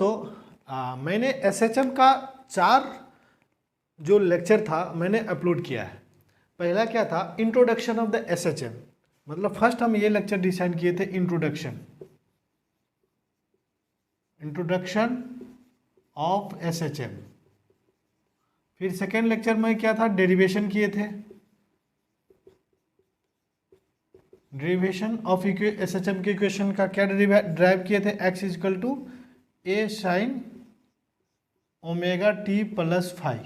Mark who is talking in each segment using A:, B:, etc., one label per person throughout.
A: दोस्तों मैंने एसएचएम का 4 जो लेक्चर था मैंने अपलोड किया है। पहला क्या था, इंट्रोडक्शन ऑफ द एसएचएम, मतलब फर्स्ट हम ये लेक्चर डिसाइड किए थे इंट्रोडक्शन ऑफ एसएचएम। फिर सेकेंड लेक्चर में क्या था, डेरिवेशन किए थे, डेरिवेशन ऑफ एसएचएम के इक्वेशन का क्या ड्राइव किए थे, x equal to a sine omega t plus five,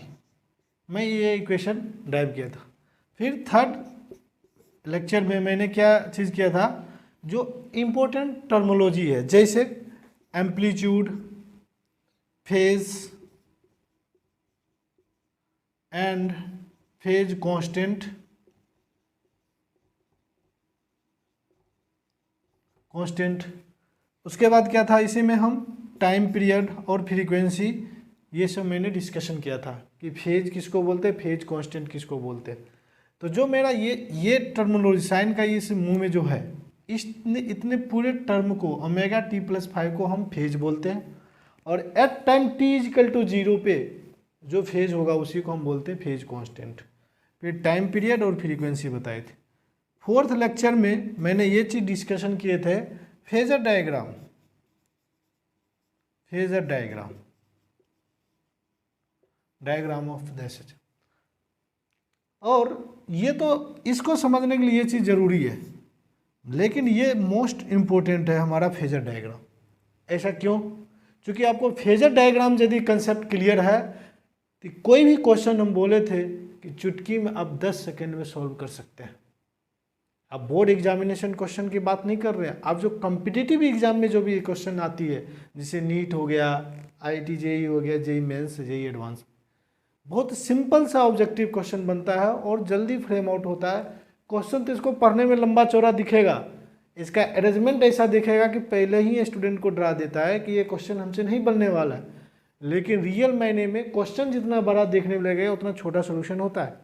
A: मैं ये इक्वेशन ड्राइव किया था। फिर थर्ड लेक्चर में मैंने क्या चीज़ किया था, जो इम्पोर्टेंट टर्मोलॉजी है जैसे amplitude, phase and phase constant, उसके बाद क्या था, इसी में हम टाइम पीरियड और फ्रीक्वेंसी ये सब मैंने डिस्कशन किया था कि फेज किसको बोलते हैं, फेज कांस्टेंट किसको बोलते हैं। तो जो मेरा ये टर्मिनोलॉजी साइन का इस मुंह में जो है, इतने पूरे टर्म को ओमेगा टी प्लस 5 को हम फेज बोलते हैं, और at time t equal to 0 पे जो फेज होगा उसी को हम बोलते हैं फेज कांस्टेंट। फिर टाइम पीरियड और फ्रीक्वेंसी बताए थे। फोर्थ लेक्चर में मैंने ये चीज़ डिस्कशन किए थे, phasor diagram of the SHM. और ये तो इसको समझने के लिए ये चीज़ ज़रूरी है, लेकिन ये मोस्ट इम्पोर्टेंट है हमारा फेजर डायग्राम। ऐसा क्यों? क्योंकि आपको फेजर डायग्राम यदि कंसेप्ट क्लियर है तो कोई भी क्वेश्चन हम बोले थे कि चुटकी में आप 10 सेकेंड में सॉल्व कर सकते हैं। आप बोर्ड एग्जामिनेशन क्वेश्चन की बात नहीं कर रहे हैं, आप जो कॉम्पिटिटिव एग्जाम में जो भी क्वेश्चन आती है, जैसे नीट हो गया, आईआईटी जेईई हो गया, जेईई मेंस, जेईई एडवांस, बहुत सिंपल सा ऑब्जेक्टिव क्वेश्चन बनता है और जल्दी फ्रेम आउट होता है। क्वेश्चन तो इसको पढ़ने में लंबा चौड़ा दिखेगा, इसका अरेंजमेंट ऐसा दिखेगा कि पहले ही स्टूडेंट को डरा देता है कि ये क्वेश्चन हमसे नहीं बनने वाला है, लेकिन रियल मायने में क्वेश्चन जितना बड़ा देखने में लगेगा उतना छोटा सोल्यूशन होता है।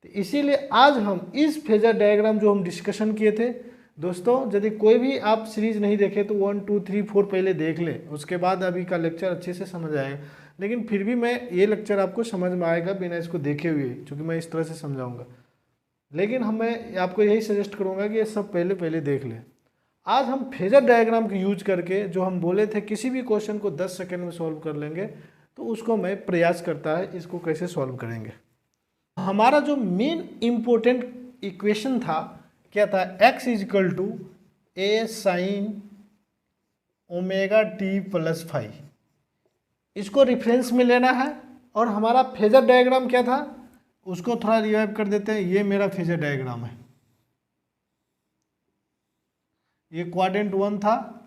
A: तो इसीलिए आज हम इस फेजर डायग्राम जो हम डिस्कशन किए थे दोस्तों, यदि कोई भी आप सीरीज नहीं देखे तो 1 2 3 4 पहले देख लें, उसके बाद अभी का लेक्चर अच्छे से समझ आएगा। लेकिन फिर भी मैं ये लेक्चर आपको समझ में आएगा बिना इसको देखे हुए, क्योंकि मैं इस तरह से समझाऊंगा। लेकिन मैं आपको यही सजेस्ट करूंगा कि ये सब पहले देख लें। आज हम फेजर डायग्राम का यूज करके जो हम बोले थे किसी भी क्वेश्चन को 10 सेकेंड में सॉल्व कर लेंगे, तो उसको मैं प्रयास करता है इसको कैसे सॉल्व करेंगे। हमारा जो मेन इम्पोर्टेंट इक्वेशन था क्या था, x equal to a sine omega t plus 5, इसको रेफरेंस में लेना है। और हमारा फेजर डायग्राम क्या था उसको थोड़ा रिवाइव कर देते हैं। ये मेरा फेजर डायग्राम है, ये क्वाड्रेंट 1 था,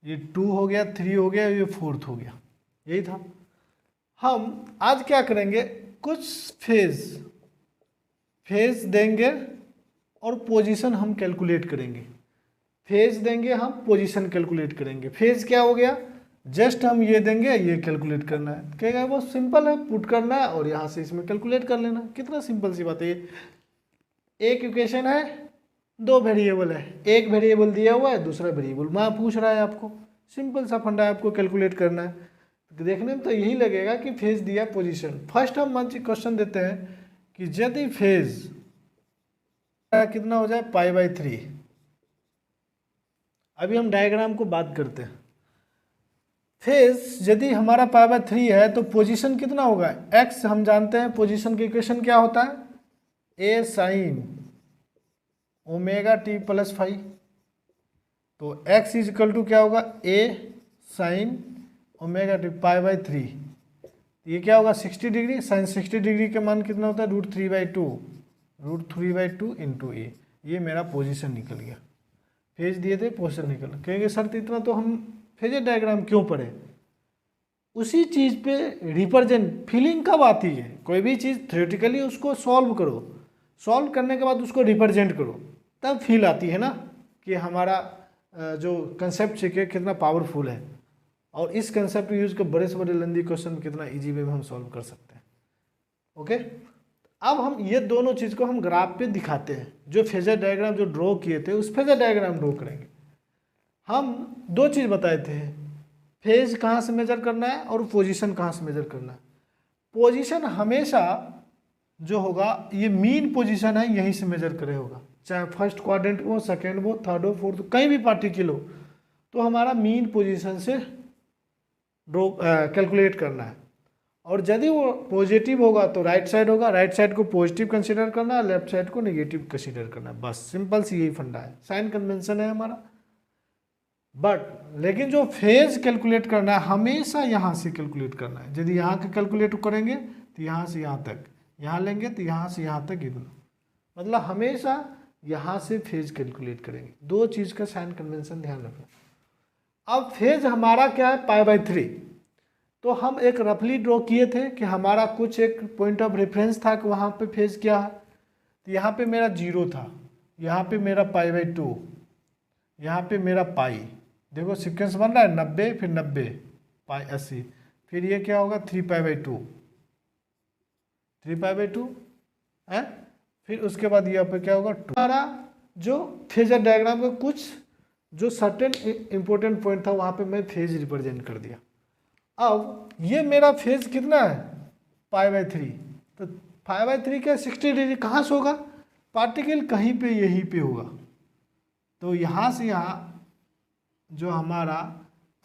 A: ये 2 हो गया, 3 हो गया, ये 4th हो गया, यही था। हम आज क्या करेंगे, कुछ फेज देंगे और पोजीशन हम कैलकुलेट करेंगे। फेज देंगे, हम पोजीशन कैलकुलेट करेंगे। फेज क्या हो गया, जस्ट हम ये देंगे, ये कैलकुलेट करना है। क्या बहुत सिंपल है, पुट करना है और यहाँ से इसमें कैलकुलेट कर लेना। कितना सिंपल सी बात है ये। एक इक्वेशन है, 2 वेरिएबल है, एक वेरिएबल दिया हुआ है, दूसरा वेरिएबल वहाँ पूछ रहा है आपको। सिंपल सा फंडा है, आपको कैलकुलेट करना है। देखने में तो यही लगेगा कि फेज दिया, पोजीशन। फर्स्ट हम क्वेश्चन देते हैं कि यदि फेज कितना हो जाए, π/3। अभी हम डायग्राम को बात करते हैं। फेज यदि हमारा π/3 है तो पोजीशन कितना होगा, x हम जानते हैं, पोजीशन की इक्वेशन क्या होता है, ए साइन ओमेगा टी प्लस 5। तो x इजकल टू क्या होगा, ए साइन ओमेगा टी π/3, ये क्या होगा 60 डिग्री। साइन 60 डिग्री के मान कितना होता है, √3/2 इंटू ए। ये मेरा पोजीशन निकल गया। फेज दिए थे, पोजीशन निकल। कहेंगे सर इतना तो हम फेजर डायग्राम क्यों पढ़े, उसी चीज़ पे रिप्रेजेंट फीलिंग कब आती है। कोई भी चीज़ थ्योरेटिकली उसको सॉल्व करो, सॉल्व करने के बाद उसको रिप्रेजेंट करो, तब फील आती है ना कि हमारा जो कंसेप्ट सीखे कितना पावरफुल है, और इस कंसेप्ट यूज कर बड़े से बड़े लंबी क्वेश्चन कितना इजी वे में हम सॉल्व कर सकते हैं। ओके, अब हम ये दोनों चीज़ को हम ग्राफ पे दिखाते हैं, जो फेजर डायग्राम जो ड्रॉ किए थे उस फेजर डायग्राम ड्रॉ करेंगे। हम दो चीज़ बताए थे, फेज कहाँ से मेजर करना है और पोजीशन कहाँ से मेजर करना है। पोजीशन हमेशा जो होगा ये मीन पोजीशन है, यहीं से मेजर करे होगा, चाहे फर्स्ट क्वाड्रेंट हो, सेकेंड हो, थर्ड हो, फोर्थ हो, कहीं भी पार्टिकल हो, तो हमारा मीन पोजीशन से ड्रॉ कैलकुलेट करना है। और यदि वो पॉजिटिव होगा तो राइट साइड होगा, राइट साइड को पॉजिटिव कंसीडर करना है, लेफ्ट साइड को नेगेटिव कंसीडर करना है, बस सिंपल सी यही फंडा है, साइन कन्वेंशन है हमारा। बट लेकिन जो फेज कैलकुलेट करना है हमेशा यहाँ से कैलकुलेट करना है। यदि यहाँ का कैलकुलेट करेंगे तो यहाँ से यहाँ तक, यहाँ लेंगे तो यहाँ से यहाँ तक इतना, मतलब हमेशा यहाँ से फेज कैलकुलेट करेंगे। दो चीज़ का साइन कन्वेंशन ध्यान रखना। अब फेज हमारा क्या है, π/3। तो हम एक रफली ड्रॉ किए थे कि हमारा कुछ एक पॉइंट ऑफ रेफरेंस था कि वहाँ पे फेज क्या है। तो यहाँ पे मेरा 0 था, यहाँ पे मेरा π/2, यहाँ पे मेरा पाई, देखो सीक्वेंस बन रहा है 90 फिर 90 π/80, फिर ये क्या होगा 3π/2 है, फिर उसके बाद यहाँ पे क्या होगा 2। हमारा जो फेजर डायग्राम का कुछ जो सर्टेन इंपॉर्टेंट पॉइंट था वहाँ पे मैं फेज रिप्रेजेंट कर दिया। अब ये मेरा फेज कितना है π/3, तो π/3 का 60 डिग्री कहाँ से होगा, पार्टिकल कहीं पे यहीं पे होगा। तो यहाँ से यहाँ जो हमारा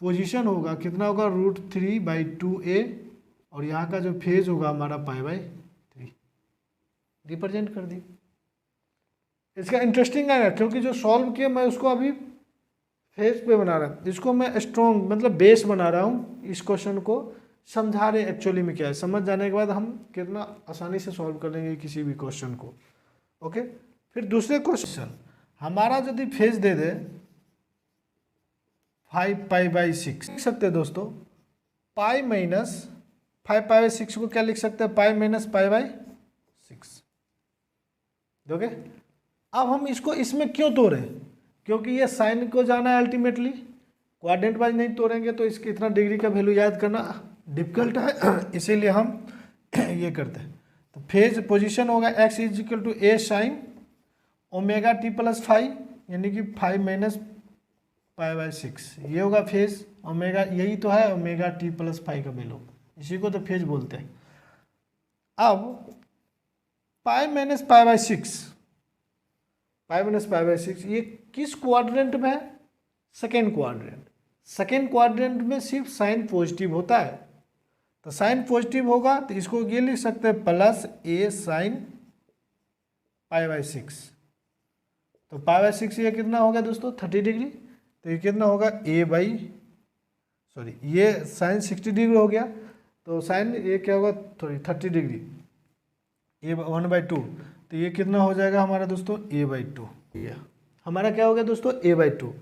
A: पोजीशन होगा कितना होगा √3/2a, और यहाँ का जो फेज होगा हमारा π/3 रिप्रेजेंट कर दी। इसका इंटरेस्टिंग है क्योंकि जो सॉल्व किया मैं उसको अभी फेज पे बना रहा हूँ, इसको मैं स्ट्रॉन्ग मतलब बेस बना रहा हूँ, इस क्वेश्चन को समझा रहे एक्चुअली में क्या है। समझ जाने के बाद हम कितना आसानी से सॉल्व कर लेंगे किसी भी क्वेश्चन को। ओके, फिर दूसरे क्वेश्चन हमारा यदि फेज दे दे 5π/6 लिख सकते हैं दोस्तों, पाई माइनस 5π/6 को क्या लिख सकते हैं, π-π/6 दोगे। अब हम इसको इसमें क्यों तोड़े, क्योंकि ये साइन को जाना है अल्टीमेटली, क्वाड्रेंट वाइज नहीं तोड़ेंगे तो इसके इतना डिग्री का वैल्यू याद करना डिफिकल्ट है, इसीलिए हम ये करते हैं। तो फेज पोजीशन होगा x = a sin ωt+5, यानी कि 5 - π/6, ये होगा फेज ओमेगा, यही तो है ωt+5 का वैल्यू, इसी को तो फेज बोलते हैं। अब π - π/6 ये किस क्वाड्रेंट में है, सेकेंड क्वाड्रेंट। सेकेंड क्वाड्रेंट में सिर्फ साइन पॉजिटिव होता है, तो साइन पॉजिटिव होगा तो इसको ये लिख सकते हैं +a sin π/6। तो π/6 ये कितना होगा दोस्तों 30 डिग्री, तो ये कितना होगा ये साइन 60 डिग्री हो गया, तो साइन ये क्या होगा 30 डिग्री, a 1/2, तो ये कितना हो जाएगा हमारा दोस्तों a/2। हमारा क्या हो गया दोस्तों a/2।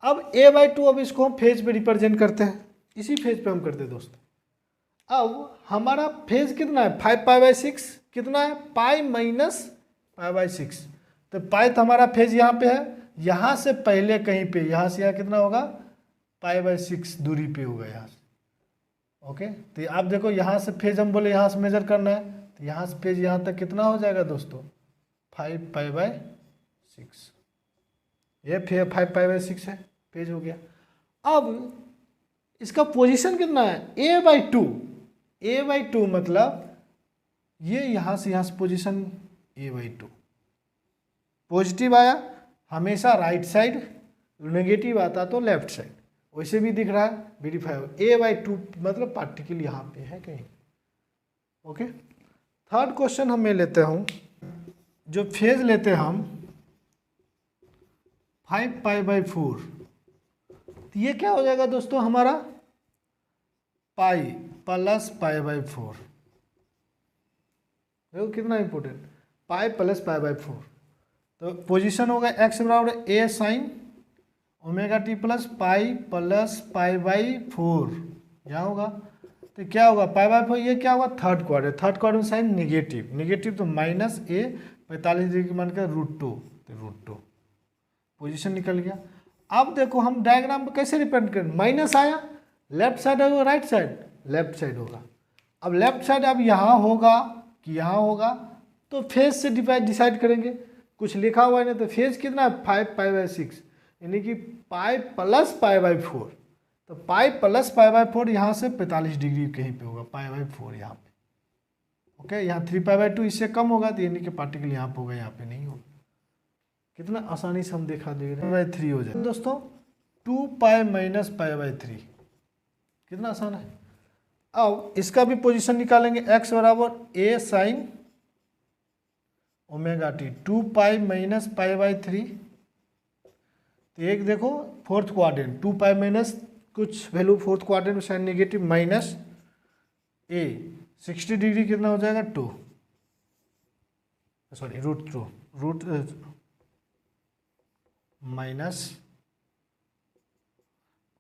A: अब a/2 अब इसको हम फेज पे रिप्रेजेंट करते हैं, इसी फेज पे हम करते हैं दोस्तों। अब हमारा फेज कितना है 5π/6, कितना है π-π/6, तो पाई तो हमारा फेज यहाँ पे है, यहाँ से पहले कहीं पे, यहाँ से यहाँ कितना होगा π/6 दूरी पे होगा यहाँ से। ओके, तो आप देखो यहाँ से फेज हम बोले यहाँ से मेजर करना है, तो यहाँ से फेज यहाँ तक कितना हो जाएगा दोस्तों 5π/6, ये 5π/6 है, फेज हो गया। अब इसका पोजीशन कितना है a/2 मतलब ये यहाँ से पोजीशन a/2, पॉजिटिव आया हमेशा राइट साइड, नेगेटिव आता तो लेफ्ट साइड, वैसे भी दिख रहा है वेरीफाई a/2 मतलब पार्टिकल यहाँ पे है कहीं। ओके, थर्ड क्वेश्चन हम लेते हूँ, जो फेज लेते हैं हम 5π/4, तो ये क्या हो जाएगा दोस्तों हमारा पाई + π/4, देखो कितना इंपॉर्टेंट, पाई + π/4। तो पोजीशन होगा x = a sin ωt+π + π/4, यहाँ होगा तो क्या होगा π/4, ये क्या होगा थर्ड क्वाड्रेंट साइन नेगेटिव तो -a 45 डिग्री मान कर √2, तो √2 पोजीशन निकल गया। अब देखो हम डायग्राम पे कैसे रिप्रेजेंट करें, माइनस आया लेफ्ट साइड होगा राइट साइड, लेफ्ट साइड होगा। अब लेफ्ट साइड अब यहाँ होगा कि यहाँ होगा, तो फेज से डिसाइड करेंगे। कुछ लिखा हुआ है ना, तो फेज कितना है 5π/6, यानी कि पाई प्लस π/4। तो पाई प्लस π/4 यहाँ से 45 डिग्री कहीं पे होगा, π/4 यहाँ पे। ओके, यहाँ 3π/2 इससे कम होगा, तो यानी कि पार्टिकल यहाँ पे होगा, यहाँ पे नहीं होगा। कितना आसानी से हम दिखा दे रहे हैं, 3 हो जाए दोस्तों। 2π - π/3 कितना आसान है। अब इसका भी पोजीशन निकालेंगे, x बराबर a sin ω t, 2π - π/3। तो एक देखो फोर्थ क्वाड्रेंट, 2π माइनस कुछ वैल्यू फोर्थ क्वाड्रेंट में sine negative minus a 60 degree कितना हो जाएगा 2, सॉरी रूट माइनस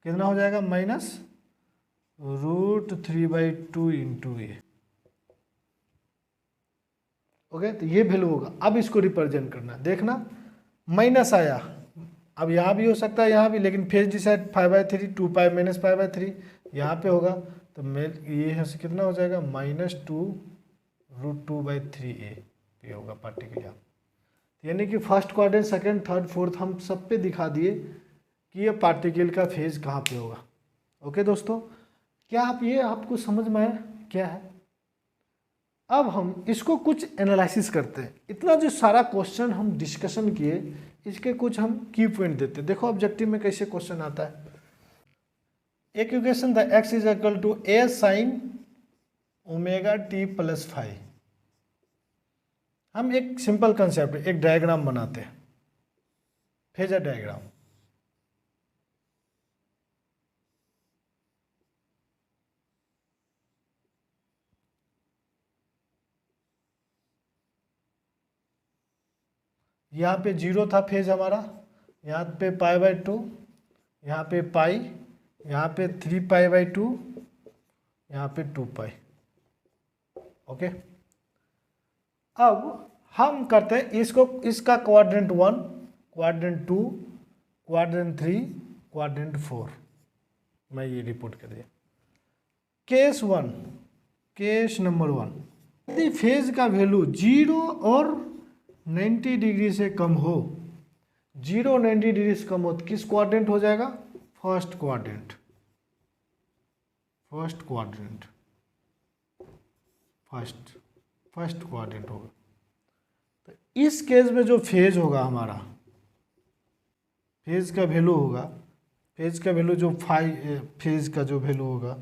A: कितना हो जाएगा माइनस √3/2 इंटू a। ओके, तो ये वैल्यू होगा। अब इसको रिप्रेजेंट करना, देखना माइनस आया, अब यहाँ भी हो सकता है यहाँ भी, लेकिन फेज डिसाइड 5/3, 2π - π/3 यहाँ पे होगा। तो ये यहाँ से कितना हो जाएगा -2 √2/3a पे होगा पार्टिकल यहाँ। यानी कि first quadrant, second, third, fourth हम सब पे दिखा दिए कि ये पार्टिकल का फेज कहाँ पे होगा। ओके दोस्तों, क्या आप ये आपको समझ में आया क्या है। अब हम इसको कुछ एनालिसिस करते हैं। इतना जो सारा क्वेश्चन हम डिस्कशन किए, इसके कुछ हम की पॉइंट देते हैं। देखो ऑब्जेक्टिव में कैसे क्वेश्चन आता है। एक इक्वेशन था x = a sin ω t + 5। हम एक सिंपल कंसेप्ट, एक डायग्राम बनाते हैं, फेजर डायग्राम। यहाँ पे 0 था फेज हमारा, यहाँ पे π/2, यहाँ पे पाई, यहाँ पे 3π/2, यहाँ पे 2π। ओके, अब हम करते हैं इसको, इसका क्वाड्रेंट 1, क्वाड्रेंट 2, क्वाड्रेंट 3, क्वाड्रेंट 4 मैं ये रिपोर्ट कर दिया। केस 1, केस नंबर 1, यदि फेज का वैल्यू 0 और 90 डिग्री से कम हो, 0 90 डिग्री से कम हो, तो किस क्वाड्रेंट हो जाएगा, first quadrant, first quadrant, first quadrant होगा। तो इस केस में जो फेज होगा हमारा, फेज का वैल्यू होगा, फेज का वैल्यू जो फेज का जो वैल्यू होगा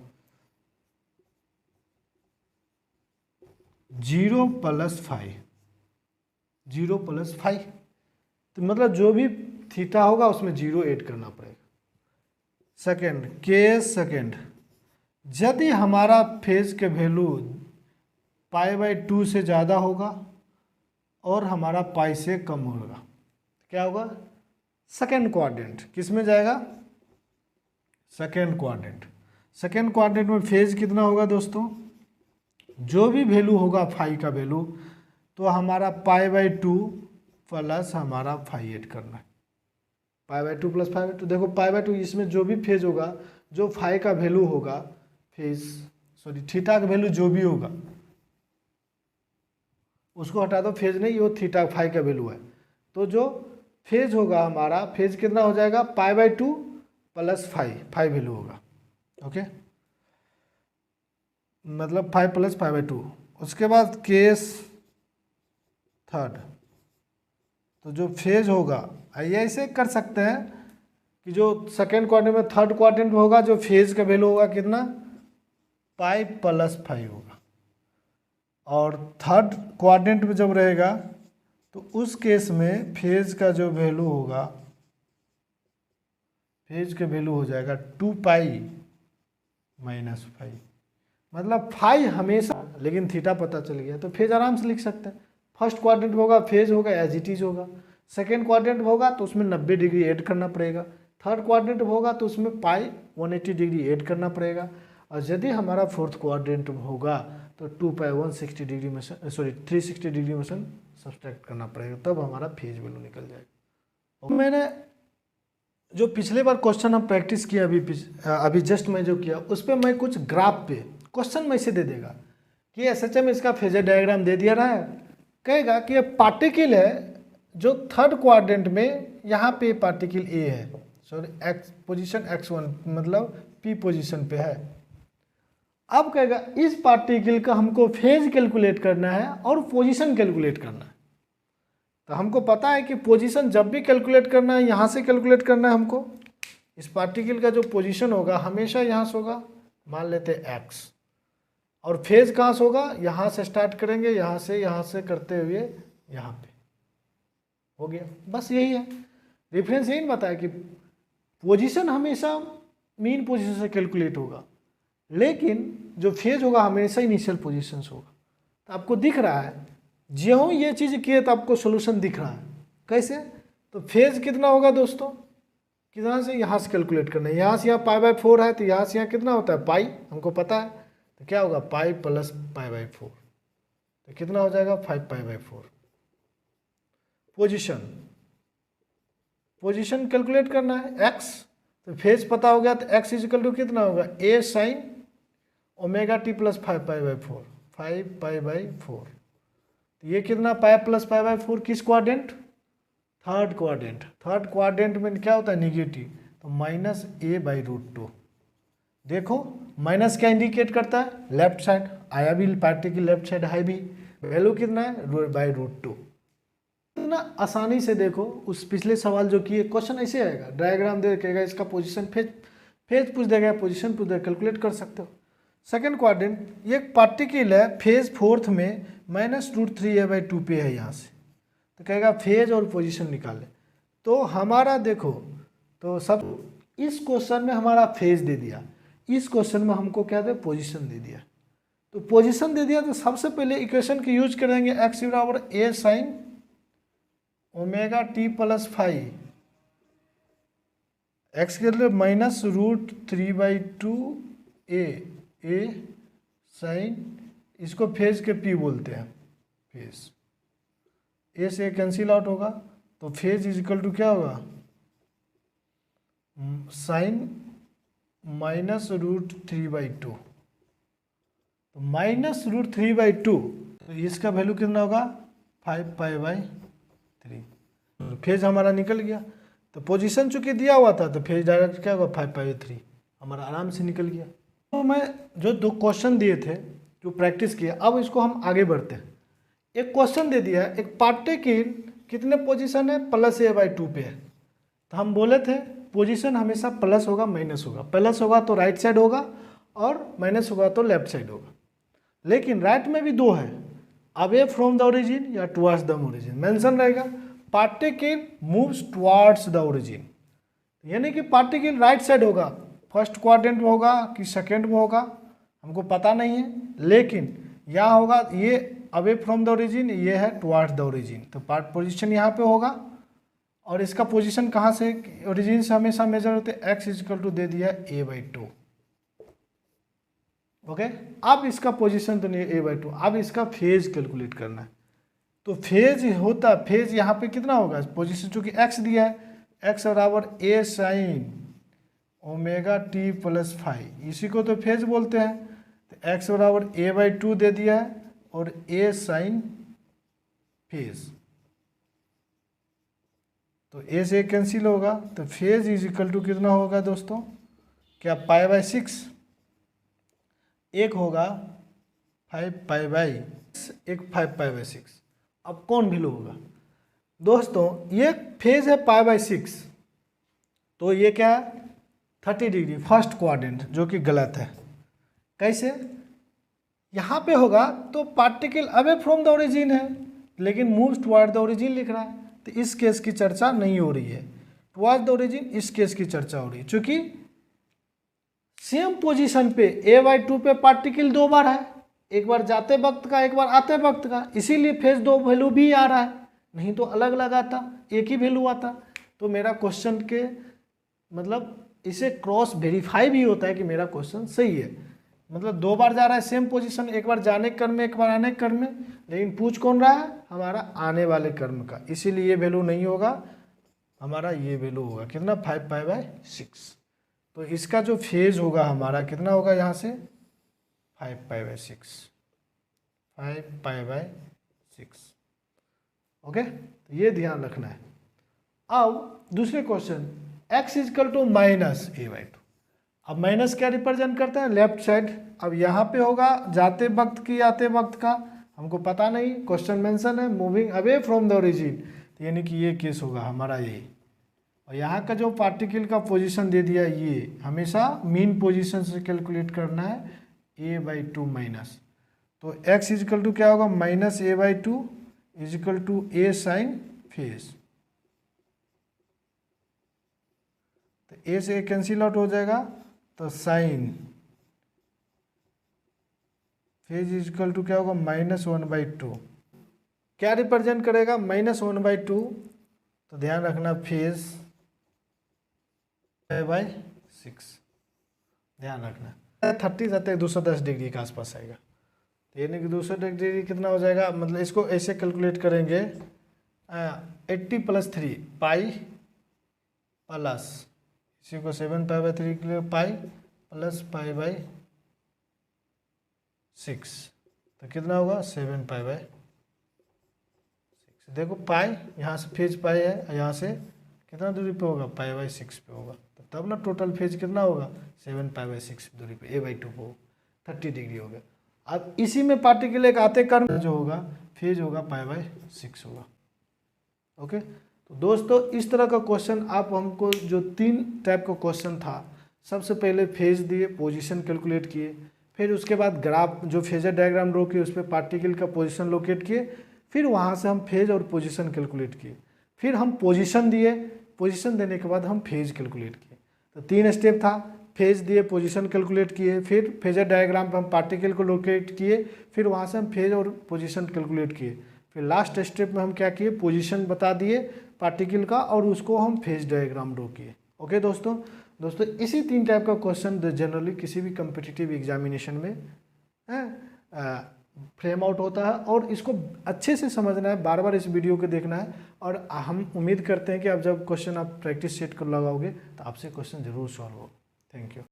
A: 0 + 5, 0 + 5, तो मतलब जो भी थीटा होगा उसमें 0 ऐड करना पड़ेगा। सेकंड, केस सेकंड, यदि हमारा फेज के वैल्यू π/2 से ज़्यादा होगा और हमारा पाई से कम होगा, क्या होगा, सेकंड क्वाड्रेंट। किस में जाएगा, सेकंड क्वाड्रेंट। सेकंड क्वाड्रेंट में फेज कितना होगा दोस्तों, जो भी वैल्यू होगा फाई का वैल्यू, तो हमारा π/2 प्लस हमारा फाई ऐड करना है, π/2 + π/2। देखो π/2 इसमें जो भी फेज होगा, जो फाई का वैल्यू होगा, फेज सॉरी थीटा का वैल्यू जो भी होगा उसको हटा दो, फेज नहीं, वो थीटा फाई का वैल्यू है। तो जो फेज होगा हमारा, फेज कितना हो जाएगा π/2 + फाई वैल्यू होगा। ओके, मतलब 5 + π/2। उसके बाद केस थर्ड, तो जो फेज होगा, ये ऐसे कर सकते हैं कि जो सेकेंड क्वाड्रेंट में, थर्ड क्वाड्रेंट में होगा, जो फेज का वैल्यू होगा कितना, पाई + 5 होगा। और थर्ड क्वाड्रेंट में जब रहेगा तो उस केस में फेज का जो वैल्यू होगा, फेज का वैल्यू हो जाएगा 2π - 5। मतलब फाई हमेशा, लेकिन थीटा पता चल गया तो फेज आराम से लिख सकते हैं। फर्स्ट क्वाड्रेंट होगा, फेज होगा एज इट इज होगा। सेकेंड क्वाड्रेंट होगा तो उसमें 90 डिग्री ऐड करना पड़ेगा। थर्ड क्वाड्रेंट होगा तो उसमें पाई 180 डिग्री ऐड करना पड़ेगा। और यदि हमारा फोर्थ क्वाड्रेंट होगा तो 2π 160 डिग्री में, सॉरी 360 डिग्री में सब्सट्रैक्ट करना पड़ेगा, तब हमारा फेज वैल्यू निकल जाएगा। मैंने जो पिछले बार क्वेश्चन हम प्रैक्टिस किया, अभी जस्ट मैं जो किया, उस पर मैं कुछ ग्राफ पे क्वेश्चन में से दे देगा कि एसएचएम इसका फेजर डायग्राम दे दिया रहा है, कहेगा कि ये पार्टिकल है जो थर्ड क्वाड्रेंट में, यहाँ पे पार्टिकल ए है, सॉरी एक्स पोजीशन x1 मतलब p पोजीशन पे है। अब कहेगा इस पार्टिकल का हमको फेज कैलकुलेट करना है और पोजीशन कैलकुलेट करना है। तो हमको पता है कि पोजीशन जब भी कैलकुलेट करना है यहाँ से कैलकुलेट करना है हमको। इस पार्टिकल का जो पोजीशन होगा हमेशा यहाँ से होगा, मान लेते हैं x, और फेज कहाँ से होगा, यहाँ से स्टार्ट करेंगे, यहाँ से करते हुए यहाँ पे हो गया। बस यही है, रेफरेंस यही बताया कि पोजीशन हमेशा मीन पोजीशन से कैलकुलेट होगा, लेकिन जो फेज होगा हमेशा इनिशियल पोजीशन से होगा। तो आपको दिख रहा है जो ये चीज़ किए तो आपको सोल्यूशन दिख रहा है। कैसे? तो फेज कितना होगा दोस्तों, कितना से यहाँ से कैलकुलेट करना है, यहाँ से यहाँ π/4 है, तो यहाँ से यहाँ कितना होता है पाई, हमको पता है। तो क्या होगा पाई प्लस π/4, तो कितना हो जाएगा 5π/4। पोजीशन कैलकुलेट करना है x, तो फेज पता हो गया, तो x इजिकल टू कितना होगा a sin ω t प्लस 5π/4, 5π/4। तो ये कितना पाई प्लस π/4 किस quadrant, third quadrant. Third quadrant में क्या होता है निगेटिव, तो -a/√2। देखो माइनस क्या इंडिकेट करता है, लेफ्ट साइड आया भी, पार्टिकल लेफ्ट साइड है भी, वैल्यू कितना है √2। इतना आसानी से देखो, उस पिछले सवाल जो किए क्वेश्चन ऐसे आएगा, डायग्राम दे देगा, इसका पोजीशन फेज पूछ देगा, पोजीशन पूछ देगा, कैलकुलेट कर सकते हो। सेकंड क्वाड्रेंट, ये पार्टिकल है फेज फोर्थ में -√3a/2 पे है यहाँ से, तो कहेगा फेज और पोजीशन निकाले। तो हमारा देखो, तो सब इस क्वेश्चन में हमारा फेज दे दिया, इस क्वेश्चन में हमको क्या दे पोजीशन दे दिया। तो पोजीशन दे दिया तो सबसे पहले इक्वेशन के यूज करेंगे x बराबर a sin ω t plus 5, x के लिए -√3/2 a sin, इसको फेज के p बोलते हैं, फेज a से कैंसिल आउट होगा, तो फेज इजिकल टू क्या होगा साइन -√3/2, तो -√3/2, तो इसका वैल्यू कितना होगा 5π/3। तो फेज हमारा निकल गया। तो पोजीशन चूंकि दिया हुआ था तो फेज डायरेक्ट क्या होगा 5π/3, हमारा आराम से निकल गया। तो मैं जो दो क्वेश्चन दिए थे जो प्रैक्टिस किया, अब इसको हम आगे बढ़ते हैं। एक क्वेश्चन दे दिया है, एक पार्टिकल कितने पोजीशन है +a/2 पे है, तो हम बोले थे पोजीशन हमेशा प्लस होगा माइनस होगा, प्लस होगा तो राइट साइड होगा और माइनस होगा तो लेफ्ट साइड होगा। लेकिन राइट में भी दो है, अवे फ्रॉम द ओरिजिन या टुवर्ड्स द ओरिजिन मेंशन रहेगा। Particle moves towards the origin, यानी कि पार्टिकल राइट साइड होगा, फर्स्ट क्वाड्रेंट में होगा कि सेकेंड में होगा हमको पता नहीं है, लेकिन यहाँ होगा ये अवे फ्रॉम द ओरिजिन, ये है टुवर्ड्स द ओरिजिन, तो पार्ट पोजीशन यहाँ पे होगा। और इसका पोजीशन कहाँ से, ओरिजिन से हमेशा मेजर होते हैं, x इजिकल टू दे दिया a/2। ओके, अब इसका पोजीशन तो नहीं है a/2, अब इसका फेज कैलकुलेट करना है। तो फेज होता, फेज यहाँ पे कितना होगा, पोजीशन चूंकि x दिया है, x बराबर a sin ω t प्लस 5, इसी को तो फेज बोलते हैं। तो x बराबर a/2 दे दिया है और a sin फेज, तो a से कैंसिल होगा, तो फेज इज इक्वल टू कितना होगा दोस्तों, क्या π/6, एक होगा 5π/6, एक 5π/6। अब कौन वैल्यू होगा दोस्तों, ये फेज है π/6, तो ये क्या है 30 डिग्री फर्स्ट क्वाड्रेंट, जो कि गलत है। कैसे, यहाँ पे होगा तो particle away from the origin है, लेकिन मूव्स टुवर्ड द ओरिजिन लिख रहा है, तो इस केस की चर्चा नहीं हो रही है। टुवर्ड्स द ओरिजिन इस केस की चर्चा हो रही है, क्योंकि सेम पोजीशन पे a/2 पे पार्टिकल दो बार है, एक बार जाते वक्त का, एक बार आते वक्त का, इसीलिए फेज दो वैल्यू भी आ रहा है, नहीं तो अलग अलग आता, एक ही वैल्यू आता। तो मेरा क्वेश्चन के मतलब इसे क्रॉस वेरीफाई भी होता है कि मेरा क्वेश्चन सही है, मतलब दो बार जा रहा है सेम पोजीशन, एक बार जाने क्रम में, एक बार आने क्रम में, लेकिन पूछ कौन रहा है, हमारा आने वाले क्रम का, इसीलिए ये वैल्यू नहीं होगा, हमारा ये वैल्यू होगा कितना 5π/6। तो इसका जो फेज होगा हमारा कितना होगा, यहाँ से 5π/6, 5π/6। ओके, तो ये ध्यान रखना है। अब दूसरे question, x equal to minus a/2। अब माइनस क्या रिप्रेजेंट करते हैं, लेफ्ट साइड। अब यहाँ पे होगा जाते वक्त की आते वक्त का, हमको पता नहीं, क्वेश्चन मेंशन है moving away from the origin, तो यानी कि ये केस होगा हमारा ये। और यहाँ का जो पार्टिकल का पोजीशन दे दिया, ये हमेशा मीन पोजीशन से कैलकुलेट करना है, a/2 माइनस। तो x इजकल टू क्या होगा, minus a/2 equal to a sine phase. तो a से कैंसिल आउट हो जाएगा, तो साइन फेज इजकल टू क्या होगा, -1/2। क्या रिप्रेजेंट करेगा, -1/2। तो ध्यान रखना फेज π/6, ध्यान रखना 30 सत्तर 210 डिग्री के आसपास आएगा। तो यानी कि 210 डिग्री कितना हो जाएगा, मतलब इसको ऐसे कैलकुलेट करेंगे 80 + 3 पाई प्लस, इसी को 7π/3 के लिए पाई प्लस π/6, तो कितना होगा 7π/6। देखो पाई यहाँ से फेज पाई है, यहाँ से कितना दूरी पे होगा, π/6 पे होगा, तो तब ना टोटल फेज कितना होगा 7π/6 दूरी पे, a/2 पे 30 डिग्री हो गया। अब इसी में पार्टिकल एक आते क्रम जो होगा फेज होगा π/6 होगा। ओके, तो दोस्तों इस तरह का क्वेश्चन आप हमको, जो 3 टाइप का क्वेश्चन था, सबसे पहले फेज दिए, पोजीशन कैलकुलेट किए, फिर उसके बाद ग्राफ जो फेजर डायग्राम ड्रॉ किए उस पर पार्टिकल का पोजीशन लोकेट किए, फिर वहाँ से हम फेज और पोजीशन कैलकुलेट किए, फिर हम पोजीशन दिए, पोजीशन देने के बाद हम फेज कैलकुलेट किए। तो 3 स्टेप था, फेज दिए, पोजीशन कैलकुलेट किए, फिर फेजर डायग्राम पर हम पार्टिकल को लोकेट किए, फिर वहाँ से हम फेज और पोजीशन कैलकुलेट किए, फिर लास्ट स्टेप में हम क्या किए, पोजीशन बता दिए पार्टिकल का और उसको हम फेज डायग्राम ड्रॉ किए। ओके दोस्तों इसी 3 टाइप का क्वेश्चन जनरली किसी भी कम्पिटिटिव एग्जामिनेशन में फ्रेम आउट होता है, और इसको अच्छे से समझना है, बार बार इस वीडियो को देखना है, और हम उम्मीद करते हैं कि आप जब क्वेश्चन आप प्रैक्टिस सेट कर लगाओगे तो आपसे क्वेश्चन जरूर सॉल्व हो। Thank you.